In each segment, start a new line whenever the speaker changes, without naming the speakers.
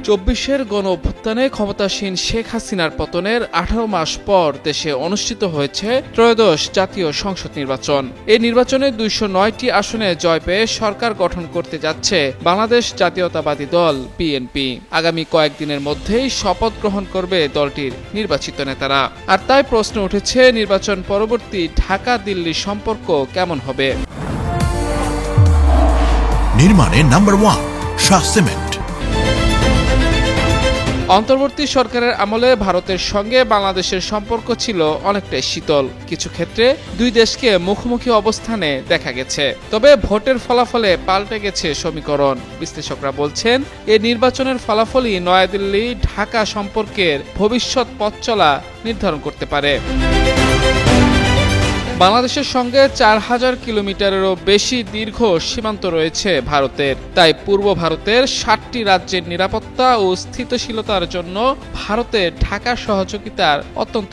২৪-এর গণঅভ্যুত্থানে ক্ষমতাসীন শেখ হাসিনার পতনের ১৮ মাস পর দেশে অনুষ্ঠিত হয়েছে ত্রয়োদশ জাতীয় সংসদ নির্বাচন। এই নির্বাচনে ২০৯টি আসনে জয় পেয়ে সরকার গঠন করতে যাচ্ছে বাংলাদেশ জাতীয়তাবাদী দল বিএনপি। আগামী কয়েকদিনের মধ্যেই শপথ গ্রহণ করবে দলটির নির্বাচিত নেতারা। আর তাই প্রশ্ন উঠেছে, নির্বাচন পরবর্তী ঢাকা-দিল্লি সম্পর্ক কেমন হবে?
নির্মাণে নাম্বার 1 শাহ সিমেন্ট।
অন্তর্বর্তী সরকারের আমলে ভারতের সঙ্গে বাংলাদেশের সম্পর্ক ছিল অনেকটাই শীতল। কিছু ক্ষেত্রে দুই দেশকে মুখোমুখি অবস্থানে দেখা গেছে। তবে ভোটের ফলাফলে পাল্টে গেছে সমীকরণ। বিশ্লেষকরা বলছেন, এই নির্বাচনের ফলাফলই নয়াদিল্লি ঢাকা সম্পর্কের ভবিষ্যৎ পথ চলা নির্ধারণ করতে পারে। বাংলাদেশের সঙ্গে ৪,০০০ কিলোমিটারেরও বেশি দীর্ঘ সীমান্ত রয়েছে ভারতের। তাই পূর্ব ভারতের ৭টি রাজ্যের নিরাপত্তা ও স্থিতিশীলতার জন্য ভারতের ঢাকা সহযোগিতার অত্যন্ত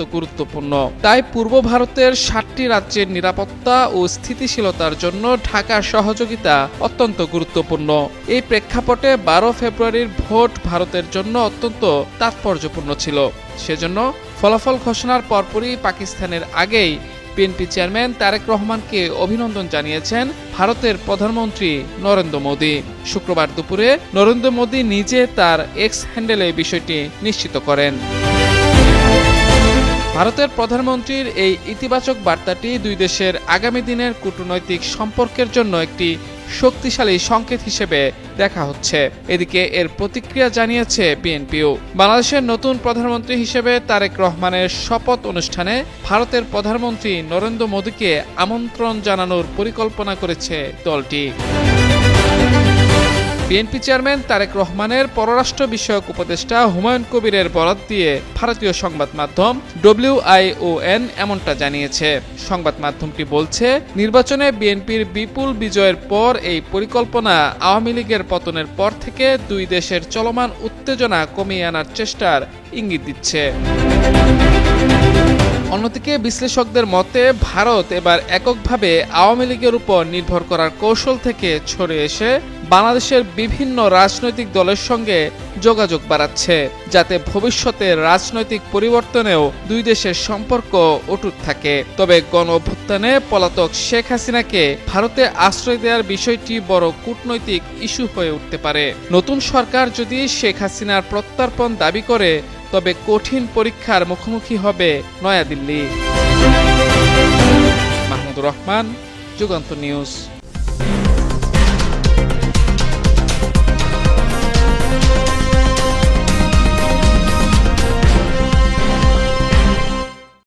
গুরুত্বপূর্ণ। এই প্রেক্ষাপটে ১২ ফেব্রুয়ারির ভোট ভারতের জন্য অত্যন্ত তাৎপর্যপূর্ণ ছিল। সেজন্য ফলাফল ঘোষণার পরপরই পাকিস্তানের আগেই বিএনপি চেয়ারম্যান তারেক রহমানকে অভিনন্দন জানিয়েছেন ভারতের প্রধানমন্ত্রী নরেন্দ্র মোদী। শুক্রবার দুপুরে নরেন্দ্র মোদী নিজে তার এক্স হ্যান্ডেলে বিষয়টি নিশ্চিত করেন। ভারতের প্রধানমন্ত্রীর এই ইতিবাচক বার্তাটি দুই দেশের আগামী দিনের কূটনৈতিক সম্পর্কের জন্য একটি শক্তিশালী সংকেত হিসেবে দেখা হচ্ছে। এদিকে এর প্রতিক্রিয়া জানিয়েছে বিএনপিও। বাংলাদেশের নতুন প্রধানমন্ত্রী হিসেবে তারেক রহমানের শপথ অনুষ্ঠানে ভারতের প্রধানমন্ত্রী নরেন্দ্র মোদীকে আমন্ত্রণ জানানোর পরিকল্পনা করেছে দলটি। বিএনপি চেয়ারম্যান তারেক রহমানের পররাষ্ট্র বিষয়ক উপদেষ্টা হুমায়ুন কবিরের বরাত দিয়ে ভারতীয় সংবাদ মাধ্যম WION এমনটা জানিয়েছে। সংবাদ মাধ্যমটি বলছে, নির্বাচনে বিএনপির বিপুল বিজয়ের পর এই পরিকল্পনা আওয়ামী লীগের পতনের পর থেকে দুই দেশের চলমান উত্তেজনা কমিয়ে আনার চেষ্টার ইঙ্গিত দিচ্ছে। অন্যদিকে বিশ্লেষকদের মতে, ভারত এবার এককভাবে আওয়ামী লীগের উপর নির্ভর করার কৌশল থেকে সরে এসে বাংলাদেশের বিভিন্ন রাজনৈতিক দলের সঙ্গে যোগাযোগ বাড়াচ্ছে, যাতে ভবিষ্যতের রাজনৈতিক পরিবর্তনেও দুই দেশের সম্পর্ক অটুট থাকে। তবে গণঅভ্যুত্থানে পলাতক শেখ হাসিনাকে ভারতে আশ্রয় দেওয়ার বিষয়টি বড় কূটনৈতিক ইস্যু হয়ে উঠতে পারে। নতুন সরকার যদি শেখ হাসিনার প্রত্যর্পণ দাবি করে, তবে কঠিন পরীক্ষার মুখোমুখি হবে নয়াদিল্লি। মাহমুদুর রহমান, যুগান্তর নিউজ।